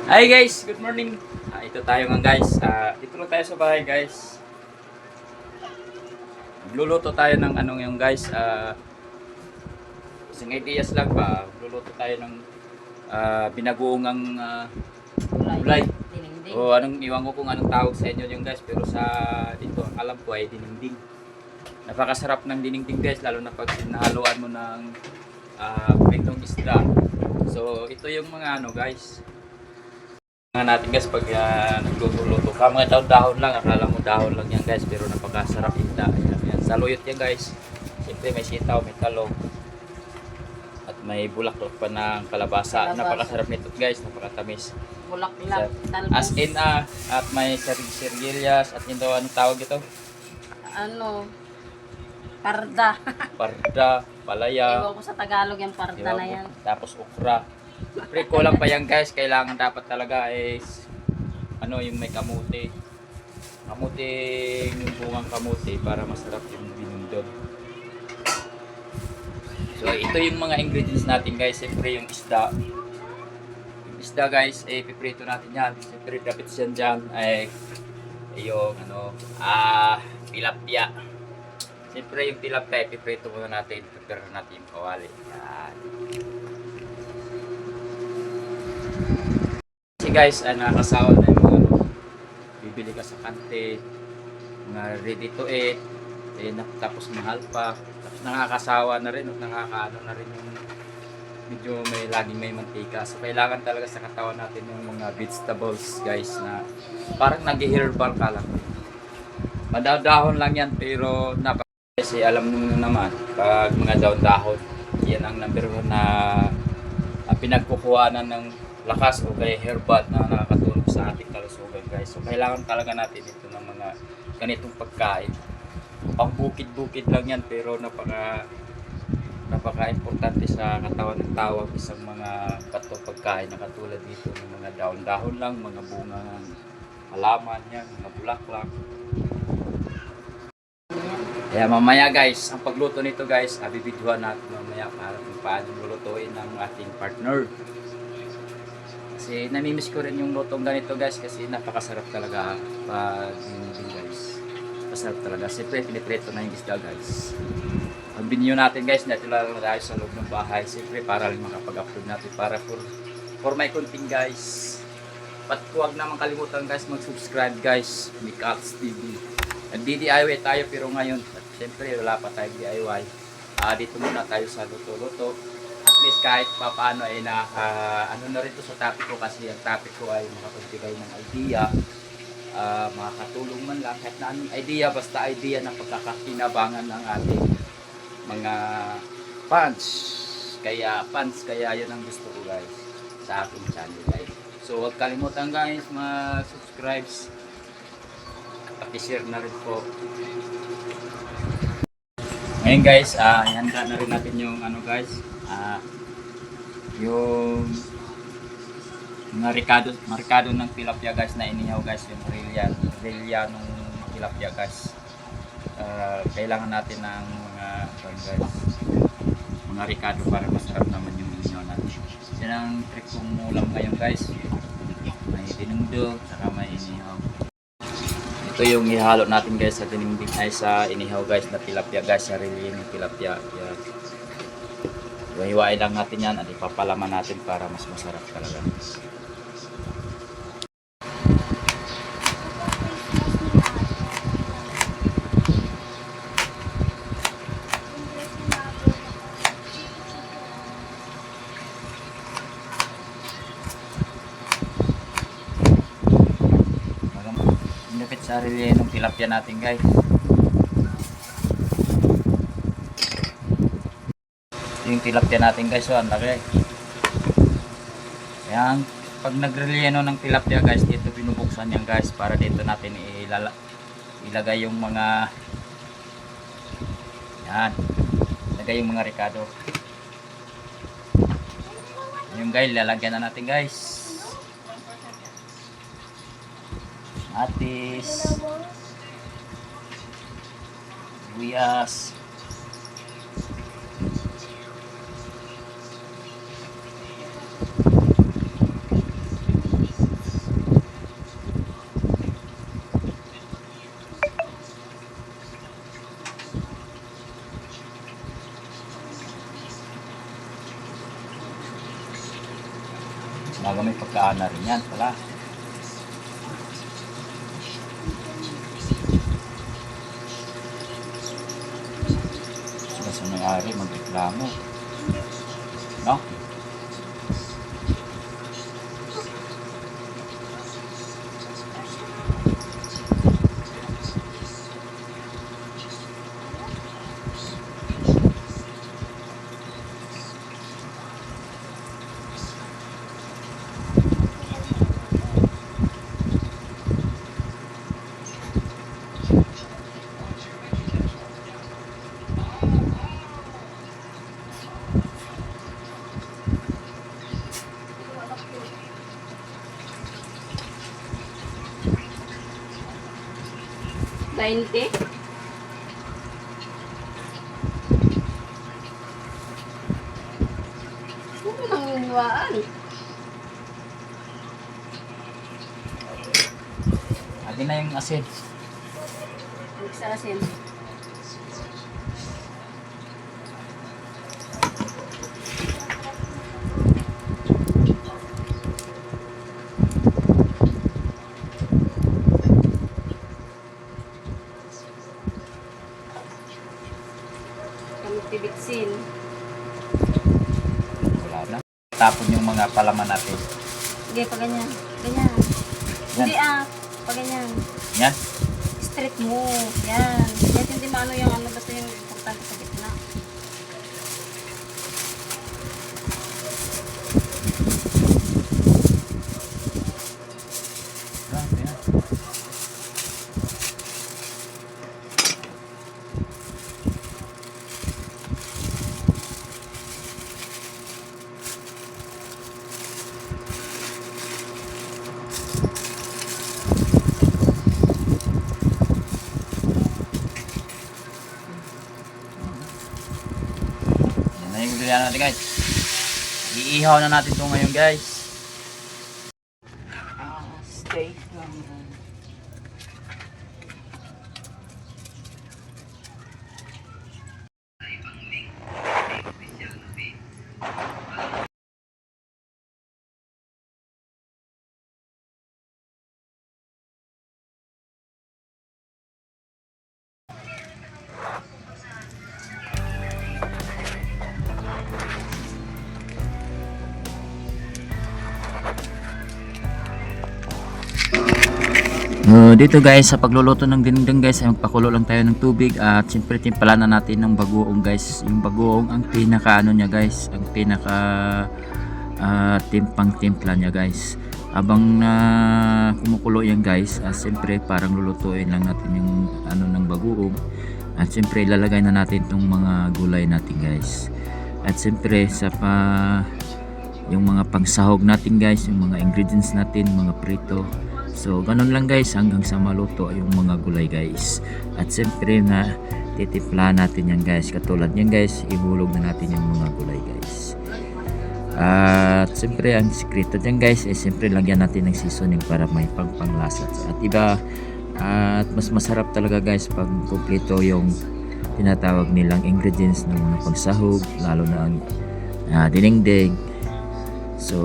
Hi guys, good morning. Ito tayo nga guys. Dito lang tayo sa bahay guys. Magluluto tayo ng anong yung guys. Isang ideas lang ba. Magluluto tayo ng binagoongang gulay. Dinengdeng. O anong iwan ko kung anong tawag sa inyo yung guys. Pero sa dito alam ko ay dinengding. Napakasarap ng dinengding guys. Lalo na pag nahaluan mo ng pritong isda. So ito yung mga ano guys. Nga natin guys pag nagluluto ka mga dahon lang, akala mo dahon lang yan guys, pero napakasarap isda. Ayan, saluyot yan guys. Siyempre may sitaw, may talong at may bulaklak pa ng kalabasa. Napakasarap nito guys, napakatamis. Bulaklak, talbos. As in at may sirgilyas at ito anong tawag ito? Ano? Parda. Parda, palaya. Ewan ko sa Tagalog yung parda Diba? na yan. Tapos okra. Siyempre kulang pa yan guys, kailangan dapat talaga is ano yung may kamuti. Kamuti, yung bungang kamuti para masarap yung binundog. So ito yung mga ingredients natin guys, siyempre yung isda. Yung isda guys, piprito natin yan. Siyempre dapat yan dyan ay yung ano, tilapia. Siyempre yung tilapia, piprito muna natin, prepare natin yung kawali. Yan. Guys, nakakasawa na yung mga ano, bibili ka sa kante, mga ready to eat, tapos mahal pa, tapos nakakasawa na rin, at nakakaano na rin yung medyo laging may mantika. So kailangan talaga sa katawan natin yung mga vegetables guys na parang nag-herbal ka lang. Madahon lang yan pero kasi alam nyo naman, pag mga dahon-dahon, yan ang number one na pinagkukuhanan ng lakas o kaya herbal na nakakatulong sa ating kalusugan guys. So kailangan talaga natin ito ng mga ganitong pagkain. Pang bukid-bukid lang yan pero napaka-importante sa katawan ng tao isang mga bato pagkain na katulad dito ng mga dahon-dahon lang, mga bunga ng halaman yan, mga bulaklak. Kaya mamaya guys, ang pagluto nito guys, bibidyohan natin mamaya para kung paano lulutuin ng ating partner. Kasi namimiss ko rin yung lutong ganito guys kasi napakasarap talaga pag dinudin guys. Masarap talaga. Siyempre pinipreto na yung isda guys. Ang binyo natin guys, natin lang tayo sa loob ng bahay. Siyempre para rin makapag-upload natin para for my content guys. At huwag naman kalimutan guys mag-subscribe guys. Mikats TV. Nagdi-DIY tayo pero ngayon siyempre wala pa tayong DIY. Dito muna tayo sa luto-luto. At least kahit paano ay ano na rin to sa topic ko kasi ang topic ko ay makapagbigay ng idea, makakatulong man lang kahit na anong idea, basta idea ng pagkakakinabangan ng ating mga fans. Kaya yun ang gusto ko guys sa aking channel guys. So huwag kalimutan guys mag-subscribe, pati-share na rin po. Ngayon guys, ihanda na rin natin yung ano guys, yung mga ricado ng tilapia guys na inihaw guys, yung relya ng tilapia guys. Kailangan natin ng mga ricado para masarap naman yung inihaw natin. Yan ang trick kong ulam ngayon guys. May dinungdog, saka may inihaw. Ito yung ihalo natin guys sa dinengding ay sa inihaw guys na tilapia guys, sa relya ng tilapia. Yan. Hiwain lang natin yan at ipapalaman natin para mas masarap talaga. Inipit sa relya ng tilapia natin guys. Yung tilapia natin guys, so ang laki. Ayan, pag nagrelieno ng tilapia guys, dito binubuksan yan guys para dito natin ilagay yung mga yan, ilagay yung mga ricado. Yung guys, lalagyan na natin guys. Atis, sibuyas, Baga may pagkaana rin yan pala. Sila sa may-ari magreklamo. No? $20. Ano nang uniwaan? Atin na yung asin. Ang sa asin. Kami tibitsin. Wala na. Tapon yung mga palaman natin. Sige, pa ganyan. Ganyan. Hindi pa ganyan. Yan. Straight mo. Yan. Kahit hindi maano yung ano, basta yung importante sa gitna. Yan. Yan na yung gulyan natin guys. Iihaw na natin ito ngayon guys. Steak naman. Dito guys sa pagluluto ng dinding guys ay magpakulo lang tayo ng tubig at siyempre timpalanan na natin ng bagoong guys. Yung bagoong ang pinaka ano niya guys, ang pinaka timpang timpla niya guys. Habang kumukulo yan guys, siyempre parang lulutuin lang natin yung ano ng bagoong at siyempre ilalagay na natin tong mga gulay natin guys. At siyempre sa yung mga pangsahog natin guys, yung mga ingredients natin, mga prito. So ganun lang guys hanggang sa maluto yung mga gulay guys. At siyempre na titimpla natin yan guys. Katulad yan guys, ihulog na natin yung mga gulay guys. At siyempre ang sikreto dyan guys ay siyempre lagyan natin ng seasoning para may pangpanglasa. At iba at mas masarap talaga guys pag kumpleto yung tinatawag nilang ingredients ng mga pangsahog, lalo na ang dinengdeng. So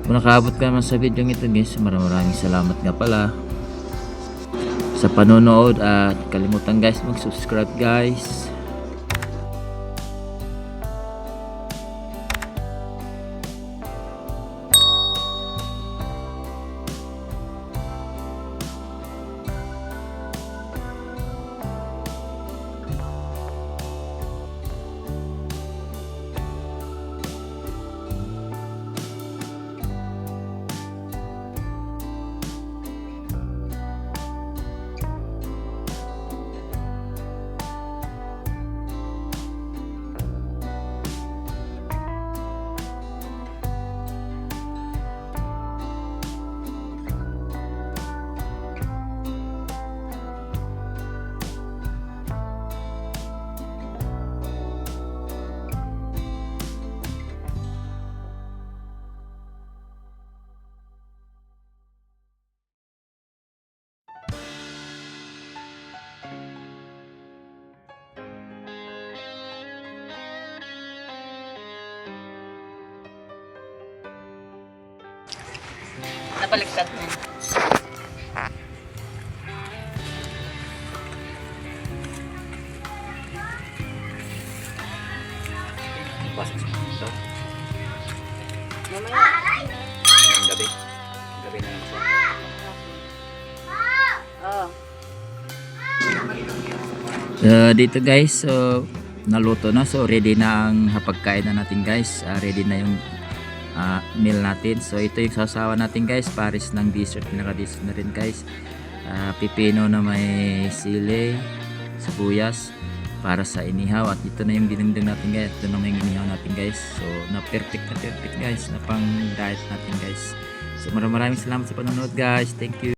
kung nakaabot ka naman sa video ito guys, maraming salamat nga pala sa panonood at kalimutan guys mag-subscribe guys. Napaliktad na. Pasok sa ito. Mamaya. Ngayong gabi. Gabi na lang siya. Oh. Dito guys, so naluto na. So ready na ang hapagkain na natin guys. Ready na yung meal natin. So ito yung sasawa natin guys. Paris ng dessert. Pinaka-dessert na rin guys. Pipino na may sili, sibuyas para sa inihaw. At ito na yung dinengdeng natin guys. Ito na yung inihaw natin guys. So na perfect guys. Na pang diet natin guys. So maraming salamat sa panonood guys. Thank you.